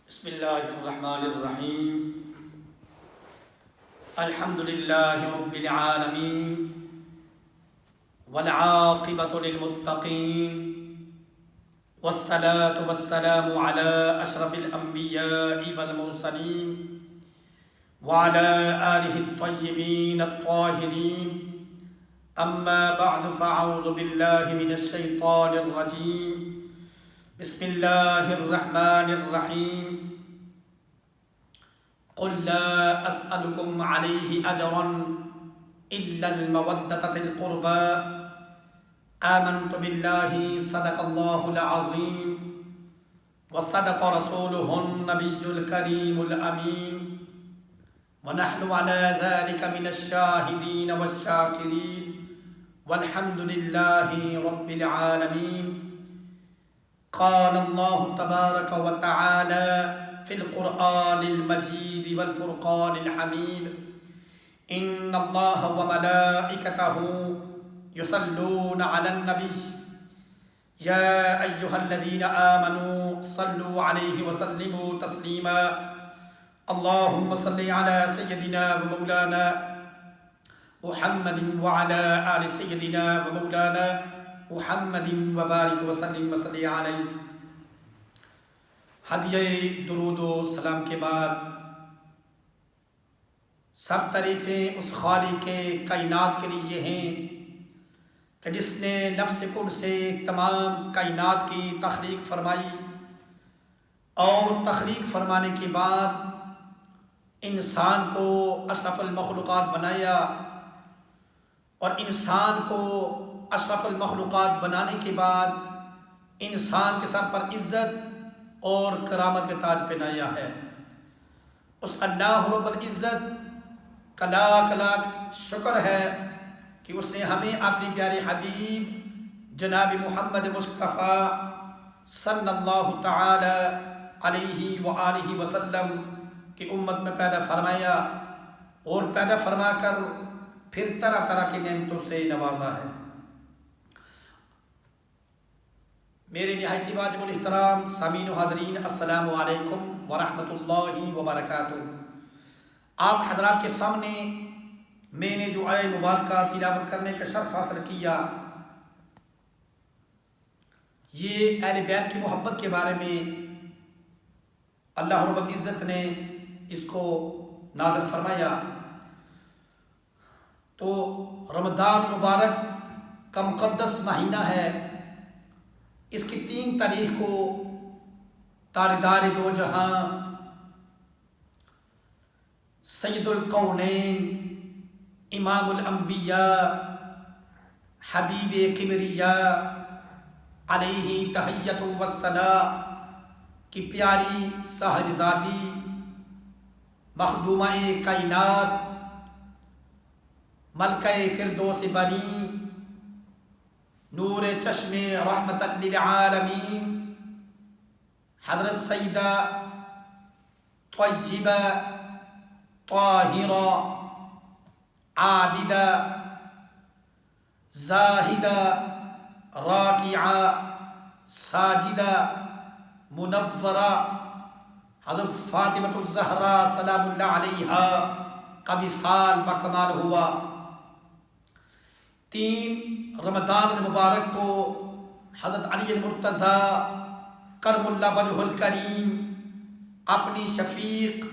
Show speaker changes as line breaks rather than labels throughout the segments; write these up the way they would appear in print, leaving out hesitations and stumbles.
بسم اللہ الرحمن الرحیم الحمد للہ رب العالمین والعاقبۃ للمتقین والصلاة والسلام علی اشرف الانبیاء والمرسلین وعلی آلہ الطیبین الطاہرین اما بعد فاعوذ باللہ من الشیطان الرجیم بسم اللہ الرحمن الرحیم قل لا اسألكم علیہ اجرا الا المودة في القربى آمنت باللہ صدق اللہ العظیم وصدق رسوله النبی الکریم الامین ونحن على ذلك من الشاہدین والشاکرین والحمد للہ رب العالمین. قال الله تبارك وتعالى في القرآن المجيد والفرقان الحميد إن الله وملائكته يصلون على النبي يا أيها الذين آمنوا صلوا عليه وسلموا تسليما اللهم صل على سيدنا ومولانا محمد وعلى آل سيدنا ومولانا محمد وبارک وسلم وصلی علیہ. ہدیہ درود و سلام کے بعد سب تعریفیں اس خالق کائنات کے لیے ہیں کہ جس نے نفس کن سے تمام کائنات کی تخلیق فرمائی اور تخلیق فرمانے کے بعد انسان کو اشرف المخلوقات بنایا اور انسان کو اشرف المخلوقات بنانے کے بعد انسان کے سر پر عزت اور کرامت کے تاج پہنایا ہے. اس اللہ رب العزت کا لاکھ لاکھ شکر ہے کہ اس نے ہمیں اپنی پیارے حبیب جناب محمد مصطفیٰ صلی اللہ تعالی علیہ وآلہ وسلم کی امت میں پیدا فرمایا اور پیدا فرما کر پھر طرح طرح کی نعمتوں سے نوازا ہے. میرے نہایت واجب الاحترام سامعین و حاضرین السلام علیکم ورحمۃ اللہ وبرکاتہ. آپ حضرات کے سامنے میں نے جو آیہ مبارکہ تلاوت کرنے کا شرف حاصل کیا یہ اہل بیت کی محبت کے بارے میں اللہ رب العزت نے اس کو نازل فرمایا. تو رمضان مبارک کا مقدس مہینہ ہے. اس کی 3 تاریخ کو تاجدار دو جہاں سید الکونین امام الانبیاء حبیب کبریاء علیہ تحیۃ والثناء کی پیاری صاحبزادی مخدومہ کائنات ملکہ فردوس بنی نور چشم رحمت للعالمین حضرت سیدہ طیبہ طاہرہ عابدہ زاہدہ راکعہ ساجدہ منورہ حضرت فاطمہ الزہرا سلام اللہ علیہا کا وصال بکمال ہوا. 3 رمضان المبارک کو حضرت علی المرتضیٰ کرم اللہ وجہ الکریم اپنی شفیق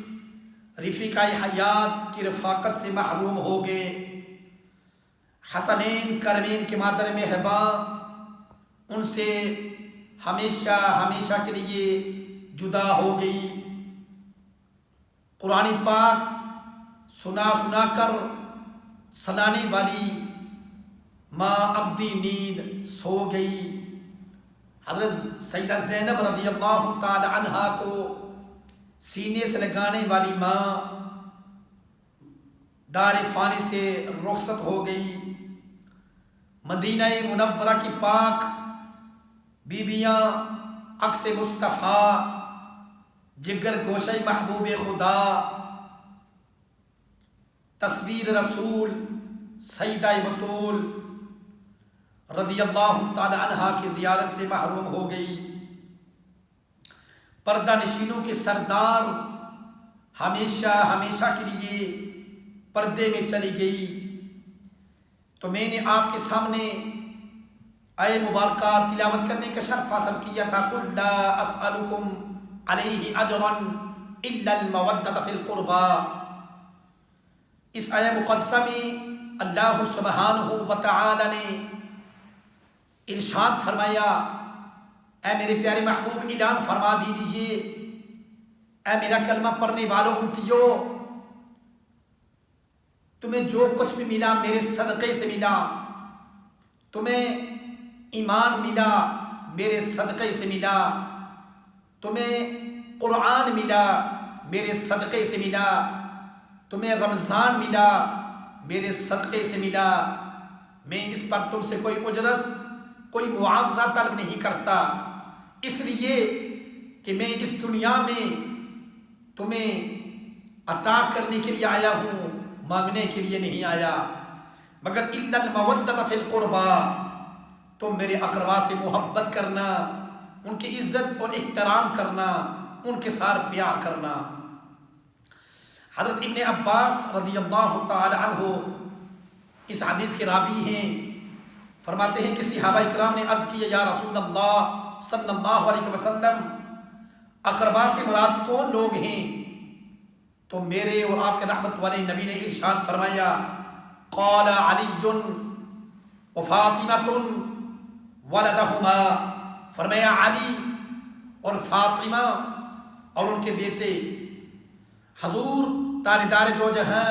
رفیقہ حیات کی رفاقت سے محروم ہو گئے. حسنین کرمین کے مادر مہرباں ان سے ہمیشہ ہمیشہ کے لیے جدا ہو گئی۔ قرآن پاک سنا سنا کر سنانے والی ماں ابدی نیند سو گئی۔ حضرت سیدہ زینب رضی اللہ تعالی عنہا کو سینے سے لگانے والی ماں دار فانی سے رخصت ہو گئی۔ مدینہ منورہ کی پاک بیبیاں عکس مصطفیٰ جگر گوشہ محبوب خدا تصویر رسول سیدہ بطول رضی اللہ تعالی عنہا کی زیارت سے محروم ہو گئی۔ پردہ نشینوں کے سردار ہمیشہ ہمیشہ کے لیے پردے میں چلی گئی۔ تو میں نے آپ کے سامنے آئے مبارکہ تلاوت کرنے کا شرف حاصل کیا تھا۔ قُلْ لَا أَسْأَلُكُمْ عَلَيْهِ أَجْرًا إِلَّا الْمَوَدَّةَ فِي الْقُرْبَى۔ اس آیہ مقدسہ میں اللہ سبحانہ وتعالی نے ارشاد فرمایا، اے میرے پیارے محبوب اعلان فرما دیجئے، اے میرا کلمہ پڑھنے والوں امتیوں، تمہیں جو کچھ بھی ملا میرے صدقے سے ملا، تمہیں ایمان ملا میرے صدقے سے ملا، تمہیں قرآن ملا میرے صدقے سے ملا، تمہیں رمضان ملا میرے صدقے سے ملا۔ میں اس پر تم سے کوئی اجرت کوئی معاوضہ طلب نہیں کرتا، اس لیے کہ میں اس دنیا میں تمہیں عطا کرنے کے لیے آیا ہوں، مانگنے کے لیے نہیں آیا۔ مگر الا المودۃ فی القربى، تم میرے اقربا سے محبت کرنا، ان کی عزت اور احترام کرنا، ان کے ساتھ پیار کرنا۔ حضرت ابن عباس رضی اللہ تعالی عنہ اس حدیث کے راوی ہیں، فرماتے ہیں کہ صحابہ اکرام نے عرض کیا، یا رسول اللہ صلی اللہ علیہ وسلم، اقربا سے مراد کون لوگ ہیں؟ تو میرے اور آپ کے رحمت والے نبی نے ارشاد فرمایا، قال علی و فاطمۃ ولدہما، فرمایا علی اور فاطمہ اور ان کے بیٹے۔ حضور تاجدار دو جہاں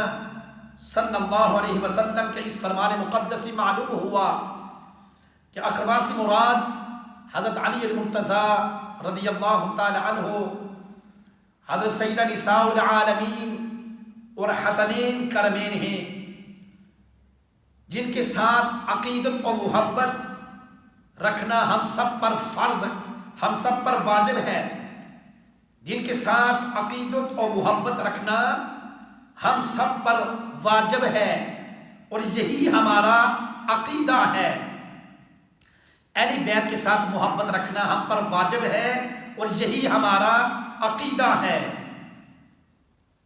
صلی اللہ علیہ وسلم کے اس فرمان مقدس سے معلوم ہوا کہ اقربا سے مراد حضرت علی المرتضیٰ رضی اللہ تعالی عنہ، حضرت سیدہ نساء العالمین اور حسنین کرمین ہیں، جن کے ساتھ عقیدت و محبت رکھنا ہم سب پر فرض، ہم سب پر واجب ہے۔ جن کے ساتھ عقیدت و محبت رکھنا ہم سب پر واجب ہے، اور یہی ہمارا عقیدہ ہے۔ اہل بیت کے ساتھ محبت رکھنا ہم پر واجب ہے، اور یہی ہمارا عقیدہ ہے۔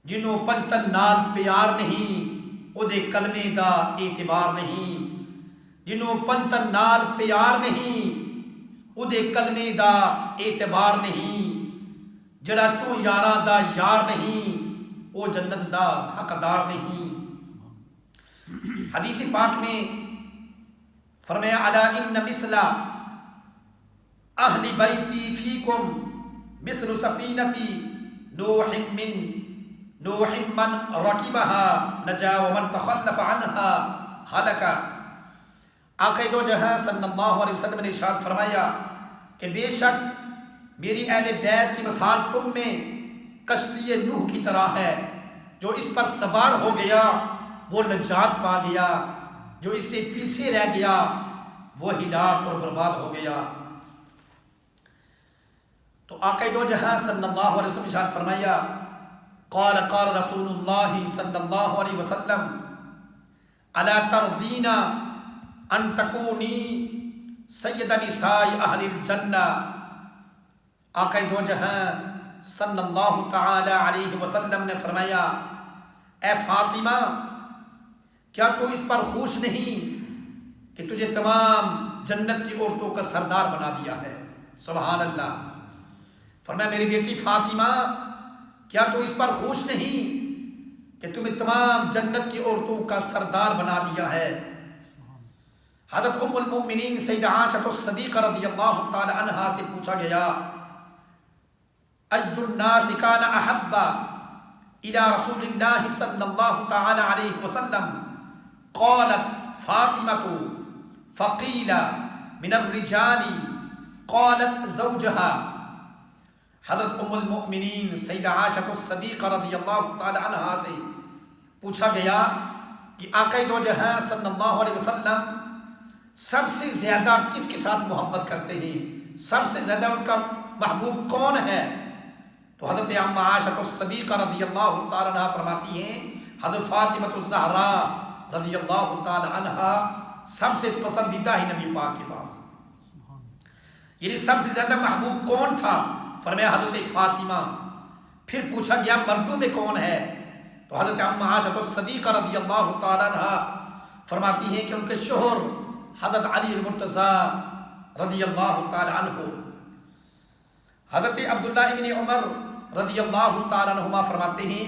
جنہوں پنتن نال پیار نہیں، او دے کلمے دا اعتبار نہیں۔ جنہوں پنتن نال پیار نہیں، او دے کلمے دا اعتبار نہیں۔ جڑا چوں یاراں دا یار نہیں، او جنت دا حقدار نہیں۔ حدیث پاک میں فرمایا، الا ان مثل اہل بیتی فیکم مثل سفینۃ نوح من رکبها نجا ومن تخلف عنها ہلک۔ آقا دو جہاں صلی اللہ علیہ وسلم نے ارشاد فرمایا کہ بے شک میری اہل بیت کی مثال تم میں کشتی نوح کی طرح ہے، جو اس پر سوار ہو گیا وہ نجات پا گیا، جو اس سے پیچھے رہ گیا وہ ہلاک اور برباد ہو گیا۔ تو آقا دو جہاں صلی اللہ علیہ وسلم ارشاد فرمایا، قال قال رسول اللہ صلی اللہ علیہ وسلم، الا ترضین ان تکونی سید نساء اہل الجنہ۔ آقا دو جہاں صلی اللہ تعالی علیہ وسلم نے فرمایا، اے فاطمہ، کیا تو اس پر خوش نہیں کہ تجھے تمام جنت کی عورتوں کا سردار بنا دیا ہے؟ سبحان اللہ۔ فرمایا میری بیٹی فاطمہ، کیا تو اس پر خوش نہیں کہ تمہیں تمام جنت کی عورتوں کا سردار بنا دیا ہے؟ حضرت ام المؤمنین سیدہ عائشہ الصدیقہ رضی اللہ تعالی عنہا سے پوچھا گیا ای الناس کان احب الى رسول اللہ صلی اللہ تعالی علیہ وسلم قالت فاطمہ فقیل من الرجال قالت زوجها۔ حضرت ام المؤمنین سیدہ عائشہ الصدیقہ رضی اللہ تعالی عنہا سے پوچھا گیا کہ آقا دو جہاں صلی اللہ علیہ وسلم سب سے زیادہ کس کے ساتھ محبت کرتے ہیں، سب سے زیادہ ان کا محبوب کون ہے؟ تو حضرت عمہ عائشہ الصدیقہ رضی اللہ تعالی عنہ فرماتی ہیں حضرت فاطمہ الزہراء رضی اللہ تعالی عنہ سب سے پسندیدہ ہے نبی پاک کے پاس۔ یعنی سب سے زیادہ محبوب کون تھا؟ فرمایا حضرت فاطمہ۔ پھر پوچھا گیا مردوں میں کون ہے؟ تو حضرت عمہ عائشہ الصدیقہ رضی اللہ تعالی عنہ فرماتی ہیں کہ ان کے شوہر حضرت علی المرتضی رضی اللہ تعالی عنہ۔ حضرت عبداللہ ابن عمر رضی اللہ تعالی عنہما فرماتے ہیں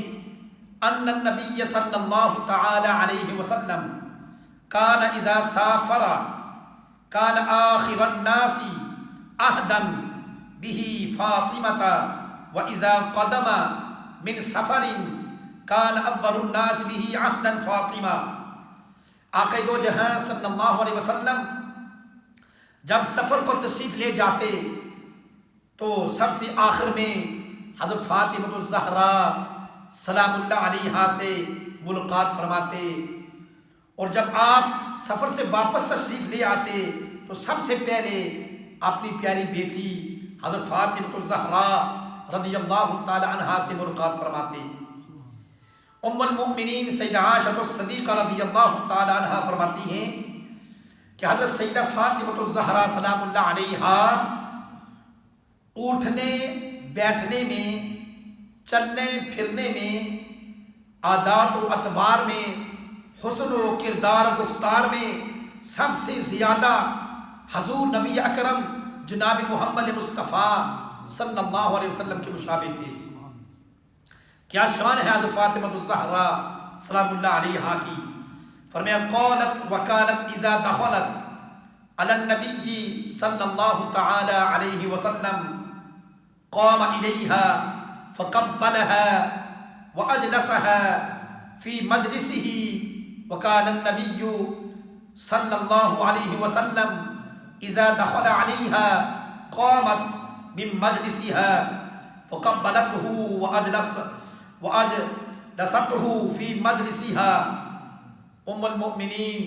ان النبی صلی اللہ تعالی علیہ وسلم کان اذا سافر کان آخر الناس عہدا به فاطمة واذا قدم من سفر کان اول الناس به عہدا فاطمہ۔ آقا دو جہاں صلی اللہ علیہ وسلم جب سفر کو تشریف لے جاتے تو سب سے آخر میں حضرت فاطمہ الزہراء سلام اللہ علیہا سے ملاقات فرماتے، اور جب آپ سفر سے واپس تشریف لے آتے تو سب سے پہلے اپنی پیاری بیٹی حضرت فاطمہ الزہراء رضی اللہ تعالی عنہا سے ملاقات فرماتے۔ ام المؤمنین سیدہ عائشہ الصدیقہ رضی اللہ تعالی عنہا فرماتی ہیں کہ حضرت سیدہ فاطمہ الزہراء سلام اللہ علیہا اٹھنے بیٹھنے میں، چلنے پھرنے میں، عادات و اطوار میں، حسن و کردار و گفتار میں سب سے زیادہ حضور نبی اکرم جناب محمد مصطفیٰ صلی اللہ علیہ وسلم کے مشابہ تھے۔ کیا شان ہے حضرت فاطمہ الزہراء سلام اللہ علیہا کی؟ فرمایا قالت وکانت اذا دخلت علی النبی صلی اللہ تعالی علیہ وسلم قام الیها فقبلها واجلسها في مجلسه وكان النبي صلی اللہ علیہ وسلم اذا دخل عليها قامت من مجلسها فقبلته وأجلسته في مجلسها۔ ام المؤمنین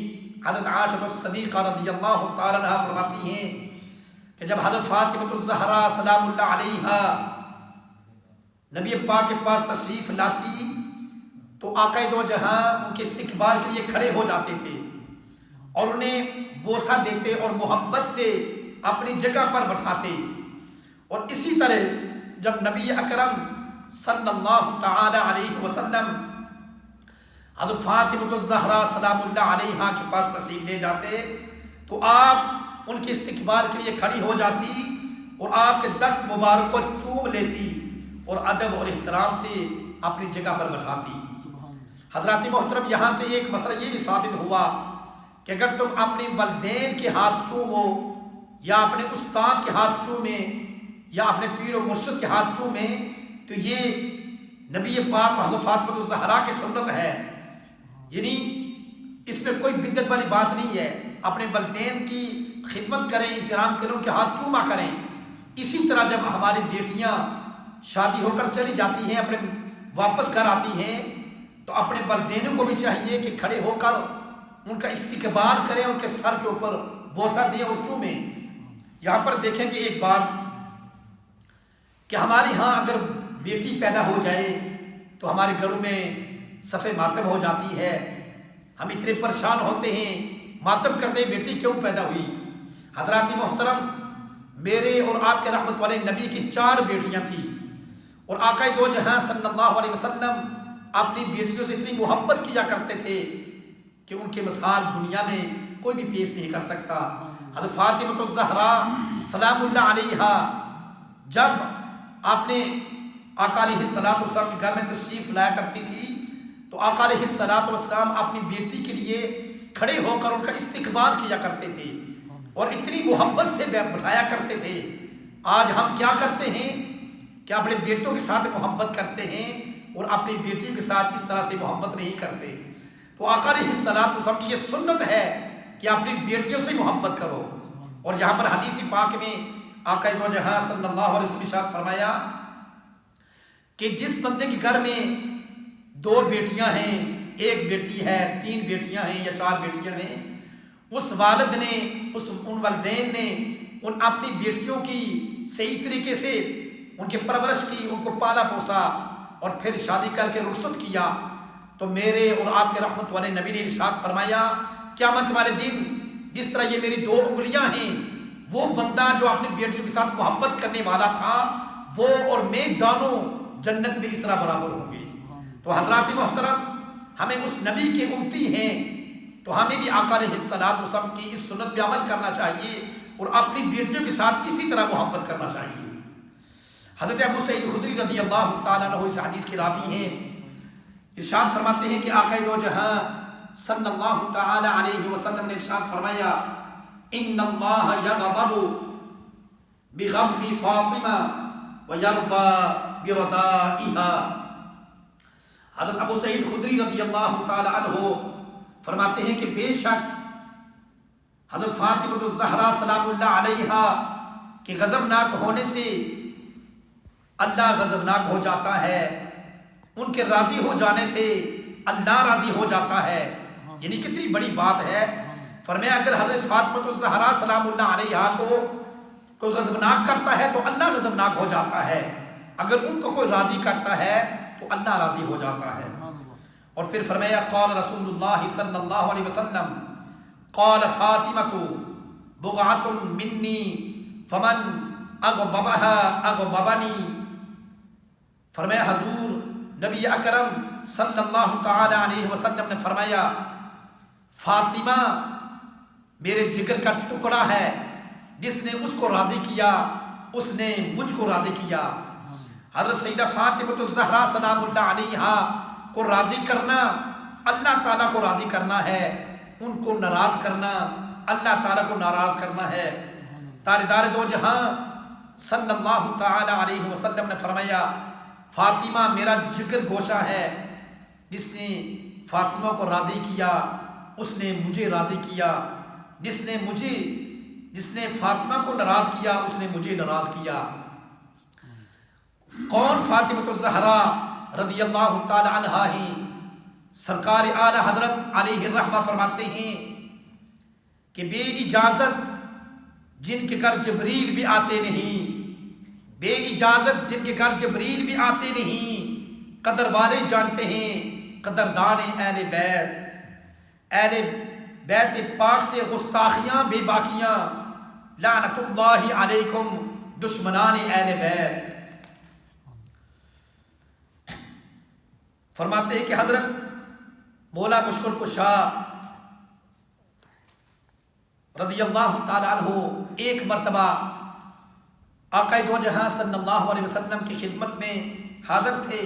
حضرت عائشہ الصدیقہ رضی اللہ تعالی عنہ فرماتی ہیں کہ جب حضرت فاطمہ الزہراء سلام اللہ علیہا نبی پاک کے پاس تشریف لاتی تو آقا دو جہاں ان کے استقبال کے لیے کھڑے ہو جاتے تھے اور انہیں بوسہ دیتے اور محبت سے اپنی جگہ پر بٹھاتے، اور اسی طرح جب نبی اکرم صلی اللہ تعالی علیہ وسلم حضرت فاطمہ الزہراء سلام اللہ علیہا کے پاس تشریف لے جاتے تو آپ ان کے استقبال کے لیے کھڑی ہو جاتی اور آپ کے دست مبارک کو چوم لیتی اور ادب اور احترام سے اپنی جگہ پر بٹھاتی۔ حضرات محترم، یہاں سے ایک مسئلہ یہ بھی ثابت ہوا کہ اگر تم اپنے والدین کے ہاتھ چومو یا اپنے استاد کے ہاتھ چومیں یا اپنے پیر و مرشد کے ہاتھ چومیں تو یہ نبی پاک حضرت فاطمہ الزہراء کی سنت ہے، یعنی اس میں کوئی بدعت والی بات نہیں ہے۔ اپنے والدین کی خدمت کریں، احترام کریں، ان کے ہاتھ چوما کریں۔ اسی طرح جب ہماری بیٹیاں شادی ہو کر چلی جاتی ہیں، اپنے واپس گھر آتی ہیں تو اپنے والدینوں کو بھی چاہیے کہ کھڑے ہو کر ان کا استقبال کریں، ان کے سر کے اوپر بوسہ دیں اور چومیں۔ یہاں پر دیکھیں کہ ایک بات کہ ہمارے ہاں اگر بیٹی پیدا ہو جائے تو ہمارے گھروں میں صف ماتم ہو جاتی ہے، ہم اتنے پریشان ہوتے ہیں، ماتم کرتے بیٹی کیوں پیدا ہوئی۔ حضرات محترم، میرے اور آپ کے رحمت والے نبی کی 4 بیٹیاں تھیں، اور آقا دو جہاں صلی اللہ علیہ وسلم اپنی بیٹیوں سے اتنی محبت کیا کرتے تھے کہ ان کے مثال دنیا میں کوئی بھی پیش نہیں کر سکتا۔ حضرت فاطمہ الزہراء سلام اللہ علیہا جب آپ نے آقا علیہ السلام کے گھر میں تشریف لایا کرتی تھی تو آقا علیہ السلام اپنی بیٹی کے لیے کھڑے ہو کر ان کا استقبال کیا کرتے تھے اور اتنی محبت سے بٹھایا کرتے تھے۔ آج ہم کیا کرتے ہیں کہ اپنے بیٹوں کے ساتھ محبت کرتے ہیں اور اپنی بیٹیوں کے ساتھ اس طرح سے محبت نہیں کرتے۔ تو آقا علیہ الصلوۃ والسلام کی یہ سنت ہے کہ اپنی بیٹیوں سے محبت کرو۔ اور جہاں پر حدیث پاک میں آقا دو جہاں صلی اللہ علیہ وسلم ارشاد فرمایا کہ جس بندے کے گھر میں 2 بیٹیاں ہیں، 1 بیٹی ہے، 3 بیٹیاں ہیں یا 4 بیٹیاں ہیں، اس والد نے ان والدین نے ان اپنی بیٹیوں کی صحیح طریقے سے ان کی پرورش کی، ان کو پالا پوسا اور پھر شادی کر کے رخصت کیا، تو میرے اور آپ کے رحمت والے نبی نے ارشاد فرمایا قیامت والے دن جس طرح یہ میری 2 انگلیاں ہیں، وہ بندہ جو اپنی بیٹیوں کے ساتھ محبت کرنے والا تھا وہ اور میں دونوں جنت میں اس طرح برابر ہوں گے۔ تو حضرات محترم، ہمیں اس نبی کے امتی ہیں تو ہمیں بھی آقا علیہ الصلوۃ والسلام کی اس سنت پہ عمل کرنا چاہیے اور اپنی بیٹیوں کے ساتھ اسی طرح محبت کرنا چاہیے۔ حضرت ابو سعید خدری رضی اللہ تعالیٰ عنہ اس حدیث کے راوی ہیں، ارشاد فرماتے ہیں کہ آقا دو جہاں صلی اللہ تعالی علیہ وسلم نے ارشاد فرمایا ان اللہ یغضب بغضب فاطمہ ویرضی برضائها۔ حضرت ابو سعید خدری رضی اللہ تعالی عنہ فرماتے ہیں کہ بے شک حضرت فاطمہ الزہرا سلام اللہ علیہا کے غضبناک ہونے سے اللہ غضبناک ہو جاتا ہے، ان کے راضی ہو جانے سے اللہ راضی ہو جاتا ہے۔ یعنی کتنی بڑی بات ہے۔ فرمایا اگر حضرت فاطمہ الزہرا سلام اللہ علیہا کو کوئی غضبناک کرتا ہے تو اللہ غضبناک ہو جاتا ہے، اگر ان کو کوئی راضی کرتا ہے تو اللہ راضی ہو جاتا ہے۔ اور پھر فرمایا قال رسول اللہ صلی اللہ علیہ وسلم قال فاطمہ بضعۃ منی فمن اغضبها اغضبنی۔ فرمایا حضور نبی اکرم صلی اللہ تعالی علیہ وسلم نے فرمایا فاطمہ میرے جگر کا ٹکڑا ہے، جس نے اس کو راضی کیا اس نے مجھ کو راضی کیا۔ حضرت سیدہ فاطمہ الزہرا سلام اللہ علیہا کو راضی کرنا اللہ تعالیٰ کو راضی کرنا ہے، ان کو ناراض کرنا اللہ تعالیٰ کو ناراض کرنا ہے۔ تاجدار دو جہاں صلی اللہ تعالی علیہ وسلم نے فرمایا فاطمہ میرا جگر گوشہ ہے، جس نے فاطمہ کو راضی کیا اس نے مجھے راضی کیا، جس نے فاطمہ کو ناراض کیا اس نے مجھے ناراض کیا۔ کون؟ فاطمہ الزہرا رضی اللہ تعالی عنہا ہی۔ سرکار اعلی حضرت علیہ الرحمہ فرماتے ہیں کہ بے اجازت جن کے گھر جبریل بھی آتے نہیں، بے اجازت جن کے گھر جبریل بھی آتے نہیں، قدر والے جانتے ہیں، قدردان اہل بیت پاک سے گستاخیاں بے باکیاں، لعنت اللہ علیکم دشمنان اہل بیت۔ فرماتے ہیں کہ حضرت مولا مشکل کشا رضی اللہ تعالیٰ عنہ ایک مرتبہ آقا دو جہاں صلی اللہ علیہ وسلم کی خدمت میں حاضر تھے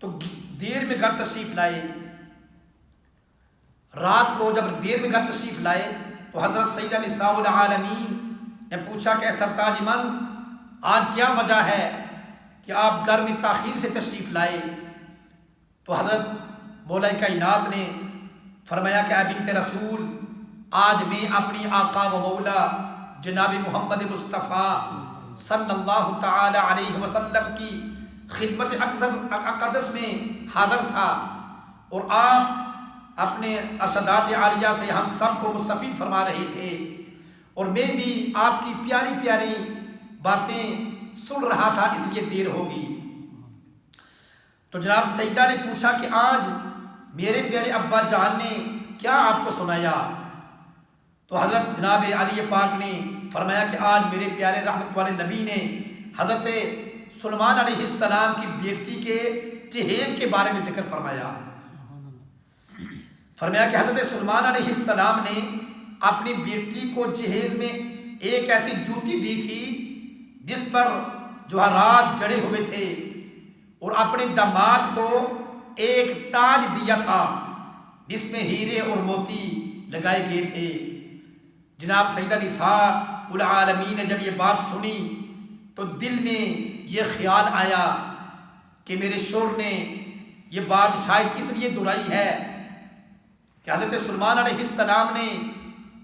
تو دیر میں گھر تشریف لائے۔ رات کو جب دیر میں گھر تشریف لائے تو حضرت سیدہ نساء العالمین نے پوچھا کہ سرتاج من آج کیا وجہ ہے کہ آپ گھر میں تاخیر سے تشریف لائے؟ تو حضرت مولا کائنات نے فرمایا کہ اے بنت رسول آج میں اپنی آقا و مولا جناب محمد مصطفیٰ صلی اللہ تعالی علیہ وسلم کی خدمت اقدس میں حاضر تھا اور آپ اپنے ارشادات عالیہ سے ہم سب کو مستفید فرما رہے تھے اور میں بھی آپ کی پیاری پیاری باتیں سن رہا تھا، اس لیے دیر ہوگی۔ تو جناب سیدہ نے پوچھا کہ آج میرے پیارے ابا جان نے کیا آپ کو سنایا؟ تو حضرت جناب علی پاک نے فرمایا کہ آج میرے پیارے رحمت والے نبی نے حضرت سلیمان علیہ السلام کی بیٹی کے جہیز کے بارے میں ذکر فرمایا۔ فرمایا کہ حضرت سلیمان علیہ السلام نے اپنی بیٹی کو جہیز میں ایک ایسی جوتی دی تھی جس پر جوہرات جڑے ہوئے تھے اور اپنے داماد کو ایک تاج دیا تھا جس میں ہیرے اور موتی لگائے گئے تھے۔ جناب سیدہ نساء العالمین نے جب یہ بات سنی تو دل میں یہ خیال آیا کہ میرے شوہر نے یہ بات شاید اس لیے دہرائی ہے کہ حضرت سلیمان علیہ السلام نے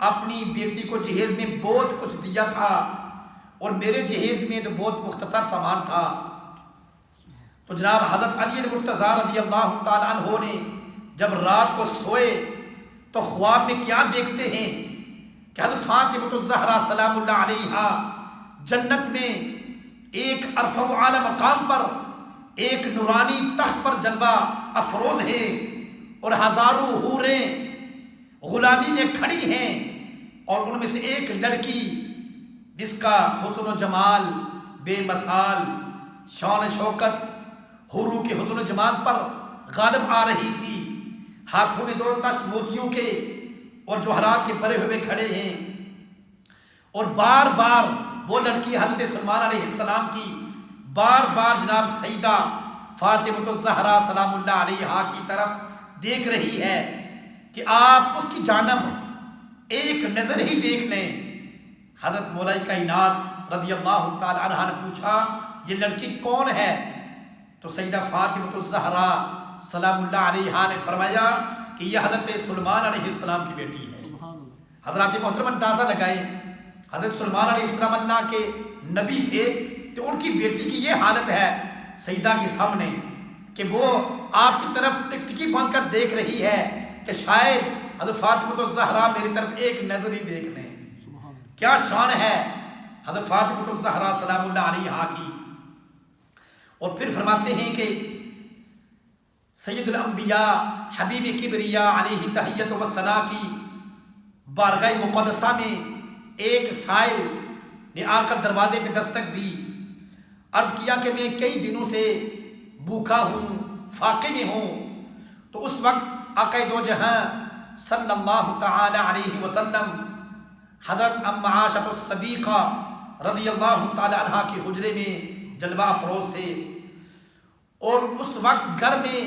اپنی بیٹی کو جہیز میں بہت کچھ دیا تھا اور میرے جہیز میں تو بہت مختصر سامان تھا۔ تو جناب حضرت علی المرتضیٰ رضی اللہ تعالیٰ عنہ نے جب رات کو سوئے تو خواب میں کیا دیکھتے ہیں کہ حضرت فاطمہ الزہرا سلام اللہ علیہا جنت میں ایک ارفع و اعلی مقام پر ایک نورانی تخت پر جلوہ افروز ہے اور ہزاروں حوریں غلامی میں کھڑی ہیں، اور ان میں سے ایک لڑکی جس کا حسن و جمال بے مثال، شان شوکت حوروں کے حسن و جمال پر غالب آ رہی تھی، ہاتھوں میں 2 تش موتیوں کے اور جوہرات کے بھرے ہوئے کھڑے ہیں، اور بار بار وہ لڑکی حضرت سلیمان علیہ السلام کی بار بار جناب سیدہ فاطمہ الزہرا سلام اللہ علیہا کی طرف دیکھ رہی ہے کہ آپ اس کی جانب ایک نظر ہی دیکھ لیں۔ حضرت مولا کائنات رضی اللہ تعالی عنہ نے پوچھا یہ لڑکی کون ہے؟ تو سیدہ فاطمہ الزہرا سلام اللہ علیہا نے فرمایا کہ یہ حضرت سلیمان علیہ السلام کی بیٹی ہے۔ حضرات محترم اندازہ لگائیں، حضرت سلیمان علیہ السلام اللہ کے نبی تھے تو ان کی بیٹی کی یہ حالت ہے سیدہ کے سامنے کہ وہ آپ کی طرف ٹکٹکی باندھ کر دیکھ رہی ہے کہ شاید حضرت فاطمہ الزہرا میری طرف ایک نظر ہی دیکھ لیں۔ کیا شان ہے حضرت فاطمہ الزہرا سلام اللہ علیہا کی۔ اور پھر فرماتے ہیں کہ سید الانبیاء حبیب کبریا علیہ تحیت و ثنا کی بارگاہ مقدسہ میں ایک سائل نے آ کر دروازے پہ دستک دی، عرض کیا کہ میں کئی دنوں سے بھوکا ہوں، فاقے میں ہوں۔ تو اس وقت آقا دو جہاں صلی اللہ تعالی علیہ وسلم حضرت ام عائشہ الصدیقہ رضی اللہ تعالی عنہا کے حجرے میں جلوہ افروز تھے، اور اس وقت گھر میں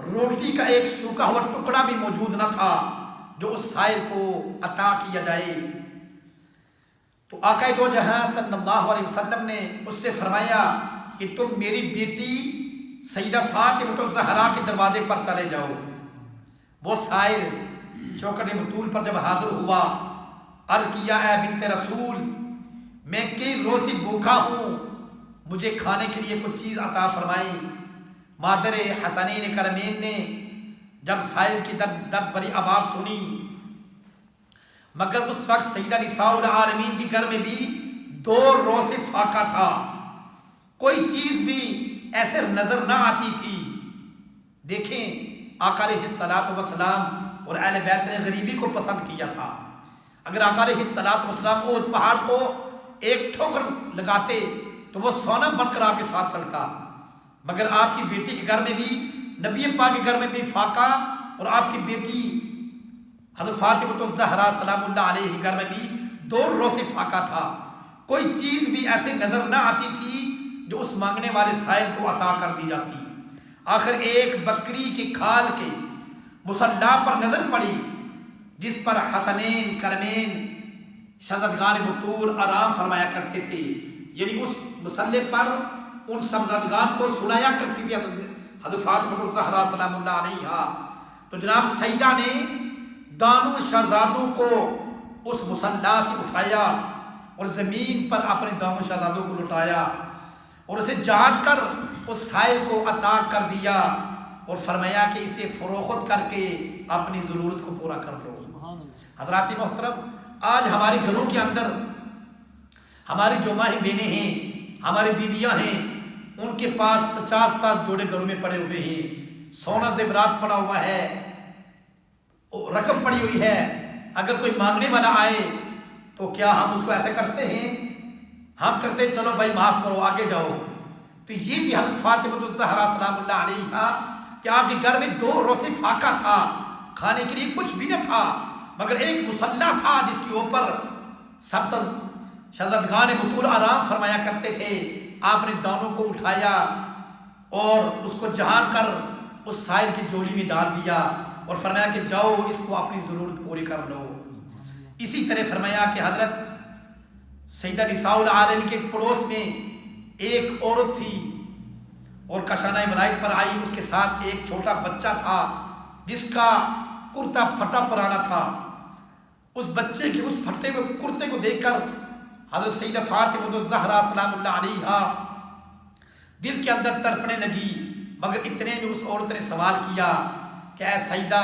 روٹی کا ایک سوکھا ہوا ٹکڑا بھی موجود نہ تھا جو اس سائل کو عطا کیا جائے۔ تو آقا دو جہاں صلی اللہ علیہ وسلم نے اس سے فرمایا کہ تم میری بیٹی سیدہ فاطمہ الزہرا کے دروازے پر چلے جاؤ۔ وہ سائل چوکھٹ بطول پر جب حاضر ہوا، عرض کیا اے بنت رسول، میں کئی روز سے بھوکا ہوں، مجھے کھانے کے لیے کچھ چیز عطا فرمائیں۔ مادر حسنین کرمین نے جب سائل کی درد بھری آواز سنی، مگر اس وقت سیدہ نساء العالمین کے گھر میں بھی 2 روز سے فاقہ تھا، کوئی چیز بھی ایسے نظر نہ آتی تھی۔ دیکھیں آقا علیہ الصلوۃ والسلام اور اہل بیت نے غریبی کو پسند کیا تھا۔ اگر آقا علیہ الصلوۃ والسلام احد پہاڑ کو ایک ٹھوکر لگاتے تو وہ سونا بن کر آپ کے ساتھ چلتا، مگر آپ کی بیٹی کے گھر میں بھی، نبی پاک کے گھر میں بھی فاقہ، اور آپ کی بیٹی حضرت فاطمہ الزہرا سلام اللہ علیہ کے گھر میں بھی 2 روز سے فاقہ تھا، کوئی چیز بھی ایسے نظر نہ آتی تھی جو اس مانگنے والے سائل کو عطا کر دی جاتی۔ آخر ایک بکری کی کھال کے مصلی پر نظر پڑی جس پر حسنین کرمین شہزادگان بطول آرام فرمایا کرتے تھے، یعنی اس مصلی پر ان شہزادگان کو سلایا کرتی تھی حضرت فاطمہ الزہرا سلام اللہ علیہا۔ تو جناب سیدہ نے دانوں شہزادوں کو اس مصلی سے اٹھایا اور زمین پر اپنے دانوں شہزادوں کو لٹایا اور اسے جھاڑ کر اس سائل کو عطا کر دیا اور فرمایا کہ اسے فروخت کر کے اپنی ضرورت کو پورا کر لو۔ حضرات محترم، آج ہمارے گھروں کے اندر ہماری جو ماں بہنیں ہیں، ہماری بیویاں ہیں، ان کے پاس 50 جوڑے گھروں میں پڑے ہوئے ہیں، سونا زیورات پڑا ہوا ہے، رقم پڑی ہوئی ہے۔ اگر کوئی مانگنے والا آئے تو کیا ہم اس کو ایسے کرتے ہیں؟ ہم کرتے چلو بھائی معاف کرو، آگے جاؤ۔ تو یہ بھی حضرت فاطمہ الزہرا سلام اللہ علیہا کہ آپ کے گھر میں 2 روز سے فاقہ تھا، کھانے کے لیے کچھ بھی نہ تھا، مگر ایک مصلی تھا جس کے اوپر سب شہزادگان بطول آرام فرمایا کرتے تھے۔ آپ نے دانوں کو اٹھایا اور اس کو جھاڑ کر اس سائل کی جولی میں ڈال دیا اور فرمایا کہ جاؤ اس کو اپنی ضرورت پوری کر لو۔ اسی طرح فرمایا کہ حضرت سیدہ نساء العالمین کے پڑوس میں ایک عورت تھی اور کشانہ ملائک پر آئی، اس کے ساتھ ایک چھوٹا بچہ تھا جس کا کرتا پھٹا پرانا تھا۔ اس بچے کے اس پھٹے ہوئے کرتے کو دیکھ کر حضرت سیدہ فاطمہ الزہرا سلام اللہ علیہا دل کے اندر تڑپنے لگی، مگر اتنے میں اس عورت نے سوال کیا کہ اے سیدہ،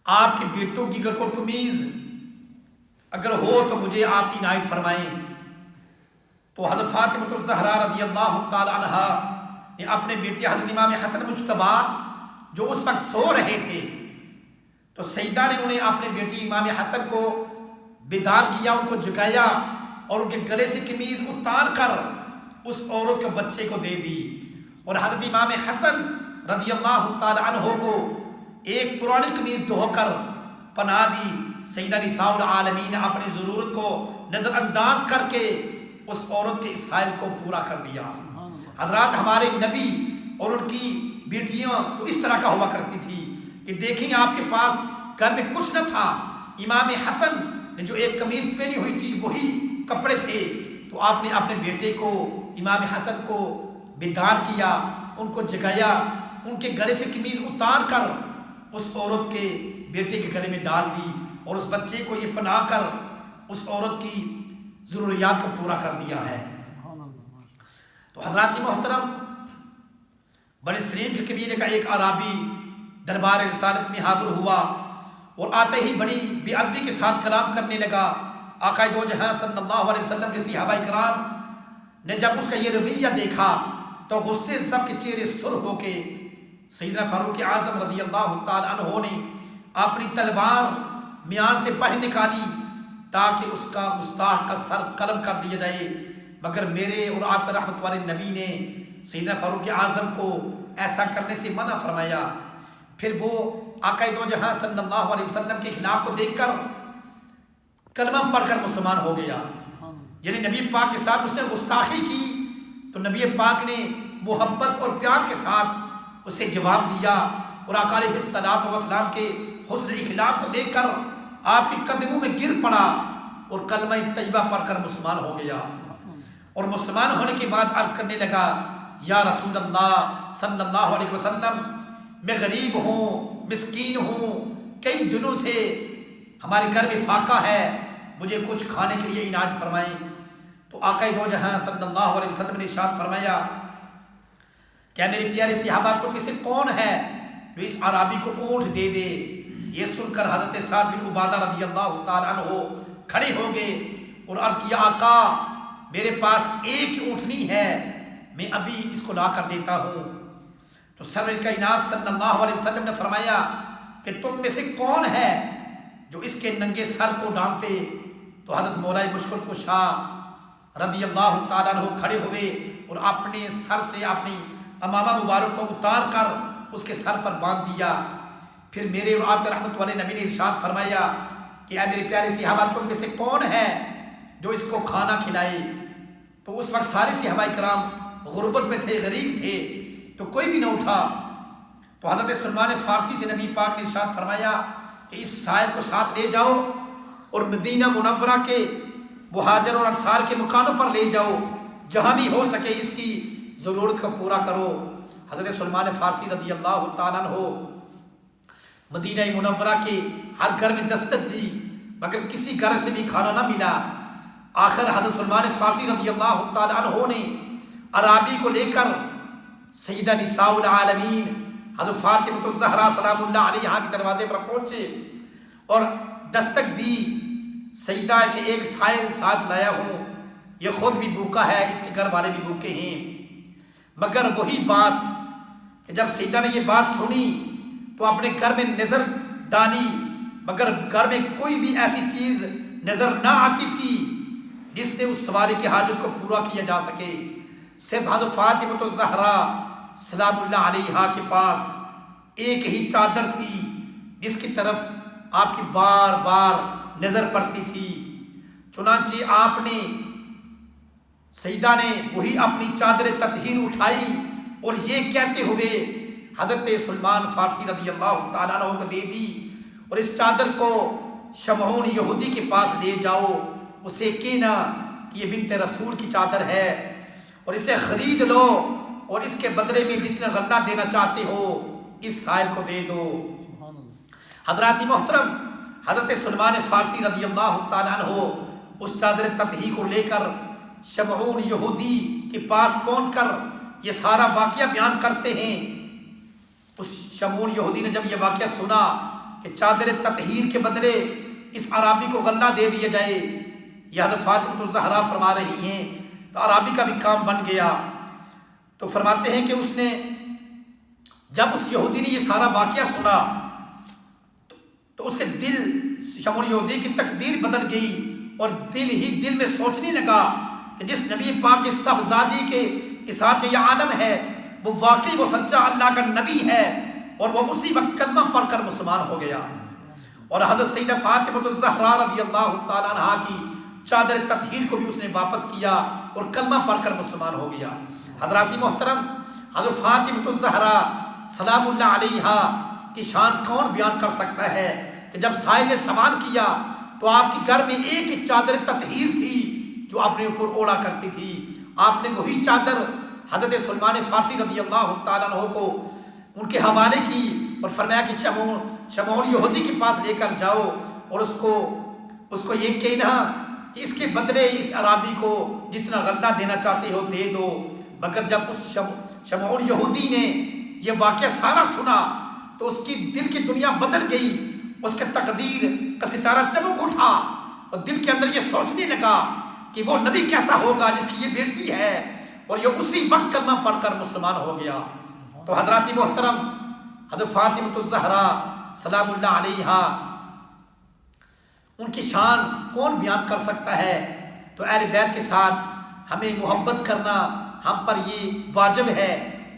آپ کے بیٹوں کی اگر کوئی تمیز اگر ہو تو مجھے آپ عنایت فرمائیں۔ تو حضرت فاطمہ الزہرا رضی اللہ تعالی عنہا نے اپنے بیٹے حضرت امام حسن مجتبی جو اس وقت سو رہے تھے، تو سیدہ نے انہیں اپنے بیٹی امام حسن کو بیدار کیا، ان کو جگایا اور ان کے گلے سے قمیض اتار کر اس عورت کے بچے کو دے دی، اور حضرت امام حسن رضی اللہ تعالی عنہ کو ایک پرانی قمیض دھو کر پناہ دی۔ سیدہ نساء العالمین نے اپنی ضرورت کو نظر انداز کر کے اس عورت کے اس سائل کو پورا کر دیا۔ حضرات ہمارے نبی اور ان کی بیٹیاں تو اس طرح کا ہوا کرتی تھی کہ دیکھیں آپ کے پاس گھر میں کچھ نہ تھا، امام حسن نے جو ایک قمیض پہنی ہوئی تھی وہی کپڑے تھے، تو آپ نے اپنے بیٹے کو امام حسن کو بیدار کیا، ان کو جگایا، ان کے گلے سے قمیض اتار کر اس عورت کے بیٹے کے گلے میں ڈال دی، اور اس بچے کو یہ پناہ کر اس عورت کی ضروریات کو پورا کر دیا ہے۔ تو حضرات محترم، بنی سلیم کے قبیلے کا ایک اعرابی دربار رسالت میں حاضر ہوا اور آتے ہی بڑی بے ادبی کے ساتھ کلام کرنے لگا۔ آقا دو جہاں صلی اللہ علیہ وسلم کے صحابہ کرام نے جب اس کا یہ رویہ دیکھا تو غصے سے سب کے چہرے سرخ ہو کے سیدنا فاروق اعظم رضی اللہ تعالی عنہ نے اپنی تلوار میان سے باہر نکالی تاکہ اس کا گستاخ کا سر قلم کر دیا جائے، مگر میرے اور آپ کے رحمت والے نبی نے سیدنا فاروق اعظم کو ایسا کرنے سے منع فرمایا۔ پھر وہ آقا دو جہاں صلی اللہ علیہ وسلم کے خلاف کو دیکھ کر کلمہ پڑھ کر مسلمان ہو گیا، یعنی نبی پاک کے ساتھ اس نے گستاخی کی تو نبی پاک نے محبت اور پیار کے ساتھ اسے جواب دیا، اور آقا علیہ الصلوۃ والسلام کے حسن اخلاق کو دیکھ کر آپ کے قدموں میں گر پڑا اور کلمہ طیبہ پڑھ کر مسلمان ہو گیا، اور مسلمان ہونے کے بعد عرض کرنے لگا یا رسول اللہ صلی اللہ علیہ وسلم، میں غریب ہوں، مسکین ہوں، کئی دنوں سے ہمارے گھر میں فاقہ ہے، مجھے کچھ کھانے کے لیے عنایت فرمائیں۔ تو آقا دو جہاں صلی اللہ علیہ وسلم نے ارشاد فرمایا کیا میرے پیارے صحابہ تم میں سے کون ہے جو اس اعرابی کو اونٹ دے دے؟ یہ سن کر حضرت سعد بن عبادہ رضی اللہ تعالیٰ عنہ کھڑے ہو گئے اور عرض کیا آقا میرے پاس ایک ہی اونٹنی ہے، میں ابھی اس کو لا کر دیتا ہوں۔ تو سرور کائنات صلی اللہ علیہ وسلم نے فرمایا کہ تم میں سے کون ہے جو اس کے ننگے سر کو ڈانپے؟ تو حضرت مولا مشکل کشا رضی اللہ تعالیٰ عنہ کھڑے ہوئے اور اپنے سر سے اپنی امامہ مبارک کو اتار کر اس کے سر پر باندھ دیا۔ پھر میرے اور آپ کے رحمت والے نبی نے ارشاد فرمایا کہ اے میرے پیارے صحابہ تم میں سے کون ہے جو اس کو کھانا کھلائے؟ تو اس وقت سارے صحابہ کرام غربت میں تھے، غریب تھے، تو کوئی بھی نہ اٹھا۔ تو حضرت سلمان فارسی سے نبی پاک نے ارشاد فرمایا کہ اس سائل کو ساتھ لے جاؤ اور مدینہ منورہ کے مہاجر اور انصار کے مکانوں پر لے جاؤ، جہاں بھی ہو سکے اس کی ضرورت کو پورا کرو۔ حضرت سلمان فارسی رضی اللہ تعالیٰ عنہ مدینہ منورہ کے ہر گھر میں دستک دی، مگر کسی گھر سے بھی کھانا نہ ملا۔ آخر حضرت سلمان فارسی رضی اللہ تعالیٰ عنہ نے عرابی کو لے کر سیدہ نساء العالمین حضرت فاطمہ الزہرا سلام اللہ علیہا کے دروازے پر پہنچے اور دستک دی، سیدہ کہ ایک سائل ساتھ لایا ہوں، یہ خود بھی بھوکا ہے، اس کے گھر والے بھی بھوکے ہیں۔ مگر وہی بات کہ جب سیدہ نے یہ بات سنی تو اپنے گھر میں نظر ڈالی، مگر گھر میں کوئی بھی ایسی چیز نظر نہ آتی تھی جس سے اس سواری کی حاجت کو پورا کیا جا سکے۔ صرف حضرت فاطمہ الزہرا سلام اللہ علیہا کے پاس ایک ہی چادر تھی جس کی طرف آپ کی بار بار نظر پڑتی تھی۔ چنانچہ آپ نے سیدہ نے وہی اپنی چادر تطہیر اٹھائی اور یہ کہتے ہوئے حضرت سلمان فارسی رضی اللہ تعالیٰ عنہ کو دے دی، اور اس چادر کو شمعون یہودی کے پاس لے جاؤ، اسے کہنا کہ یہ بنت رسول کی چادر ہے، اور اسے خرید لو، اور اس کے بدلے میں جتنا غلہ دینا چاہتے ہو اس سائل کو دے دو۔ حضرات محترم، حضرت سلمان فارسی رضی اللہ تعالیٰ عنہ اس چادر تطہیر کو لے کر شمعون یہودی کے پاس پہنچ کر یہ سارا واقعہ بیان کرتے ہیں۔ اس شمعون یہودی نے جب یہ واقعہ سنا کہ چادر تطہیر کے بدلے اس عرابی کو غلہ دے دیا جائے، یہ حضرت فاطمہ الزہرا فرما رہی ہیں، تو عرابی کا بھی کام بن گیا۔ تو فرماتے ہیں کہ اس نے جب اس یہودی نے یہ سارا واقعہ سنا تو اس کے دل، شمعون یہودی کی تقدیر بدل گئی، اور دل ہی دل میں سوچنے لگا کہ جس نبی پاک کی صاحبزادی کے اظہار کے یہ عالم ہے، وہ واقعی وہ سچا اللہ کا نبی ہے، اور وہ اسی وقت کلمہ پڑھ کر مسلمان ہو گیا۔ اور حضرت سیدہ فاطمہ الزہرا رضی اللہ تعالیٰ عنہا کی چادر تطہیر کو بھی اس نے واپس کیا اور کلمہ پڑھ کر مسلمان ہو گیا۔ حضرات محترم، حضرت فاطمہ الزہرا سلام اللہ علیہا کی شان کون بیان کر سکتا ہے کہ جب سائل نے سوال کیا تو آپ کے گھر میں ایک ہی چادر تطہیر تھی جو اپنے اوپر اوڑا کرتی تھی، آپ نے وہی چادر حضرت سلمان فارسی رضی اللہ تعالیٰ عنہ کو ان کے حوالے کی اور فرمایا کہ شمعون یہودی کے پاس لے کر جاؤ، اور اس کو یہ کہنا کہ اس کے بدلے اس عرابی کو جتنا غلہ دینا چاہتے ہو دے دو۔ مگر جب اس شمعون یہودی نے یہ واقعہ سارا سنا تو اس کی دل کی دنیا بدل گئی، اس کے تقدیر کا ستارہ چمک اٹھا، اور دل کے اندر یہ سوچنے لگا کہ وہ نبی کیسا ہوگا جس کی یہ بیٹی ہے، اور یہ اسی وقت کلمہ پڑھ کر مسلمان ہو گیا۔ تو حضرات محترم، حضرت فاطمہ الزہرا سلام اللہ علیہا، ان کی شان کون بیان کر سکتا ہے؟ تو اہل بیت کے ساتھ ہمیں محبت کرنا ہم پر یہ واجب ہے،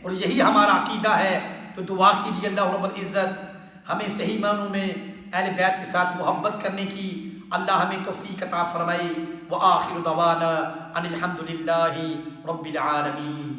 اور یہی ہمارا عقیدہ ہے۔ تو دعا کیجیے اللہ رب العزت ہمیں صحیح معنوں میں اہل بیت کے ساتھ محبت کرنے کی اللہ ہمیں توفیق عطا فرمائے۔ وآخر دعوانا ان الحمد للہ رب العالمین۔